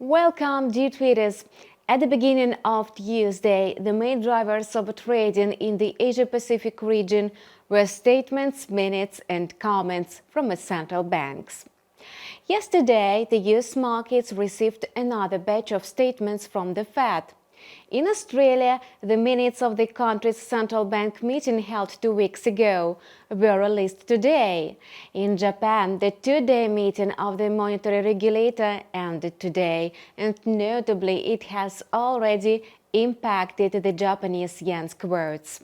Welcome, dear traders. At the beginning of Tuesday, the main drivers of trading in the Asia-Pacific region were statements, minutes, and comments from central banks. Yesterday, the US markets received another batch of statements from the Fed. In Australia, the minutes of the country's central bank meeting held 2 weeks ago were released today. In Japan, the two-day meeting of the monetary regulator ended today, and notably it has already impacted the Japanese yen's quotes.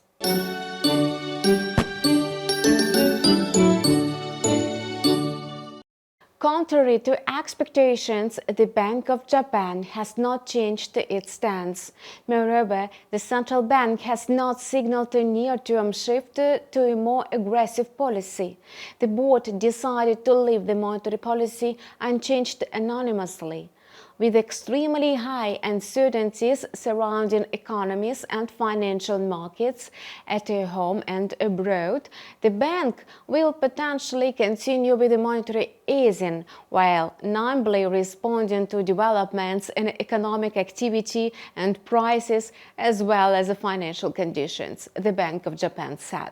Contrary to expectations, the Bank of Japan has not changed its stance. Moreover, the central bank has not signaled a near-term shift to a more aggressive policy. The board decided to leave the monetary policy unchanged unanimously. With extremely high uncertainties surrounding economies and financial markets at home and abroad, the bank will potentially continue with the monetary easing while nimbly responding to developments in economic activity and prices as well as financial conditions, the Bank of Japan said.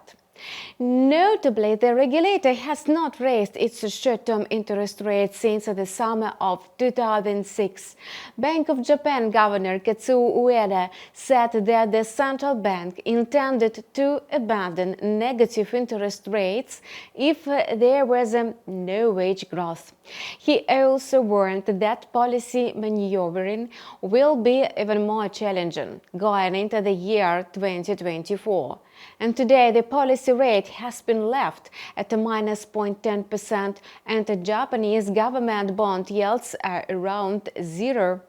Notably, the regulator has not raised its short-term interest rate since the summer of 2006. Bank of Japan Governor Kazuo Ueda said that the central bank intended to abandon negative interest rates if there was no wage growth. He also warned that policy maneuvering will be even more challenging going into the year 2024. And today the policy rate has been left at a minus 0.10% and the Japanese government bond yields are around zero.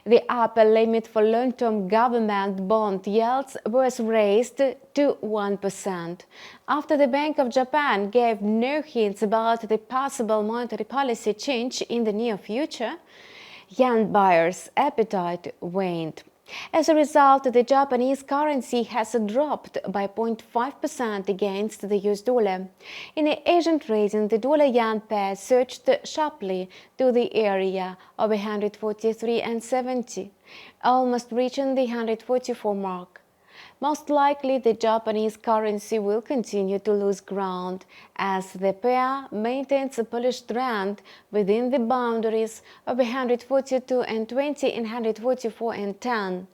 The upper limit for long-term government bond yields was raised to 1%. After the Bank of Japan gave no hints about the possible monetary policy change in the near future, yen buyers' appetite waned. As a result, the Japanese currency has dropped by 0.5% against the US dollar. In the Asian trading, the dollar-yen pair surged sharply to the area of 143.70, almost reaching the 144 mark. Most likely, the Japanese currency will continue to lose ground as the pair maintains a bullish trend within the boundaries of 142.20 and 144.10.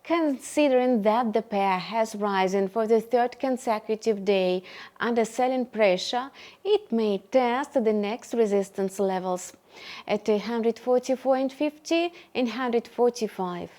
Considering that the pair has risen for the third consecutive day under selling pressure, it may test the next resistance levels at 144.50 and 145.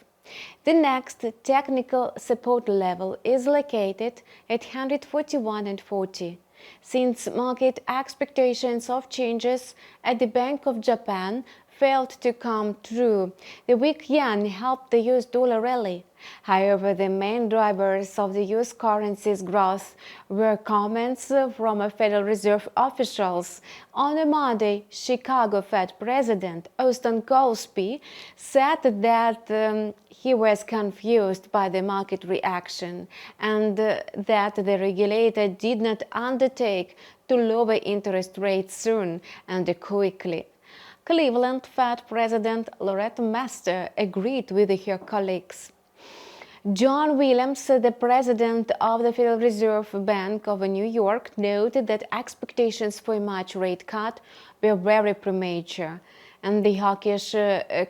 The next technical support level is located at 141.40. Since market expectations of changes at the Bank of Japan failed to come true, the weak yen helped the US dollar rally. However, the main drivers of the US currency's growth were comments from Federal Reserve officials. On a Monday, Chicago Fed President Austan Goolsbee said that he was confused by the market reaction and that the regulator did not undertake to lower interest rates soon and quickly. Cleveland Fed President Loretta Mester agreed with her colleagues. John Williams, the president of the Federal Reserve Bank of New York, noted that expectations for a March rate cut were very premature, and the hawkish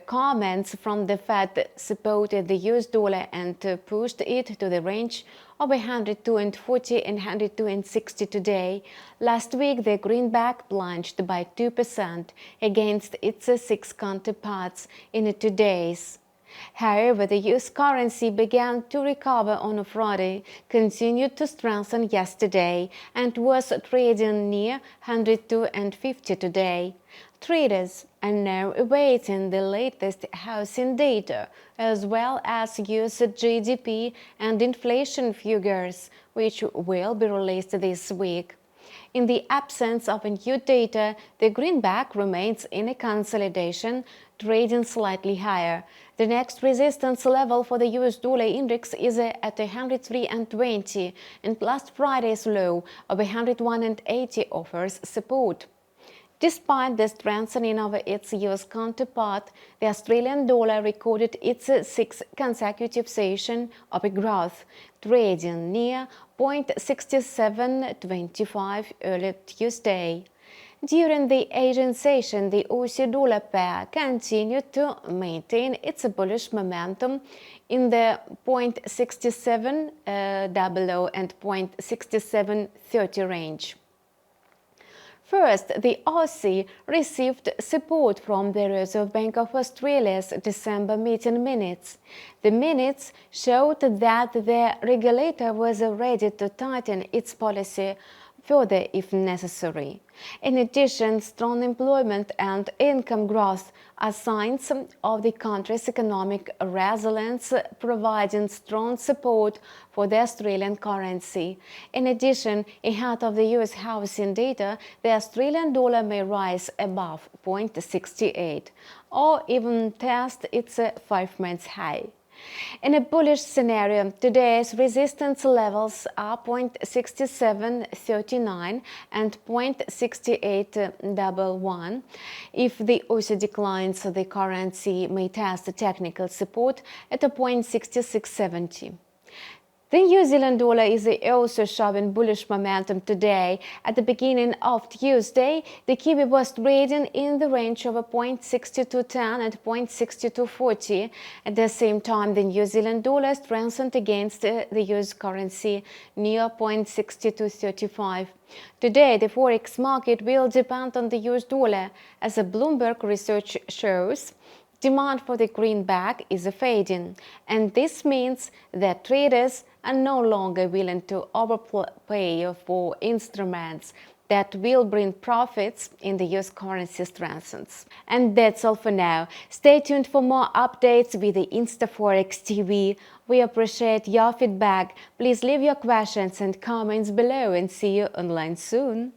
comments from the Fed supported the US dollar and pushed it to the range of 102.40 and 102.60 today. Last week, the greenback plunged by 2% against its 6 counterparts in 2 days. However, the US currency began to recover on Friday, continued to strengthen yesterday, and was trading near 102.50 today. Traders are now awaiting the latest housing data, as well as US GDP and inflation figures, which will be released this week. In the absence of new data, the greenback remains in a consolidation, trading slightly higher. The next resistance level for the US dollar index is at 103.20, and last Friday's low of 101.80 offers support. Despite the strengthening of its US counterpart, the Australian dollar recorded its sixth consecutive session of growth, trading near 0.6725 early Tuesday. During the Asian session, the Aussie dollar pair continued to maintain its bullish momentum in the 0.6700 and 0.6730 range. First, the Aussie received support from the Reserve Bank of Australia's December meeting minutes. The minutes showed that the regulator was ready to tighten its policy further if necessary. In addition, strong employment and income growth are signs of the country's economic resilience, providing strong support for the Australian currency. In addition, ahead of the US housing data, the Australian dollar may rise above 0.68 or even test its 5-month high. In a bullish scenario, today's resistance levels are 0.6739 and 0.6811. If the Aussie declines, the currency may test technical support at a 0.6670. The New Zealand dollar is also showing bullish momentum today. At the beginning of Tuesday, the Kiwi was trading in the range of 0.6210 and 0.6240. At the same time, the New Zealand dollar strengthened against the US currency near 0.6235. Today, the forex market will depend on the US dollar. As a Bloomberg research shows, demand for the greenback is fading, and this means that traders are no longer willing to overpay for instruments that will bring profits in the US currency strengthens. And that's all for now. Stay tuned for more updates with the InstaForex TV. We appreciate your feedback. Please leave your questions and comments below and see you online soon.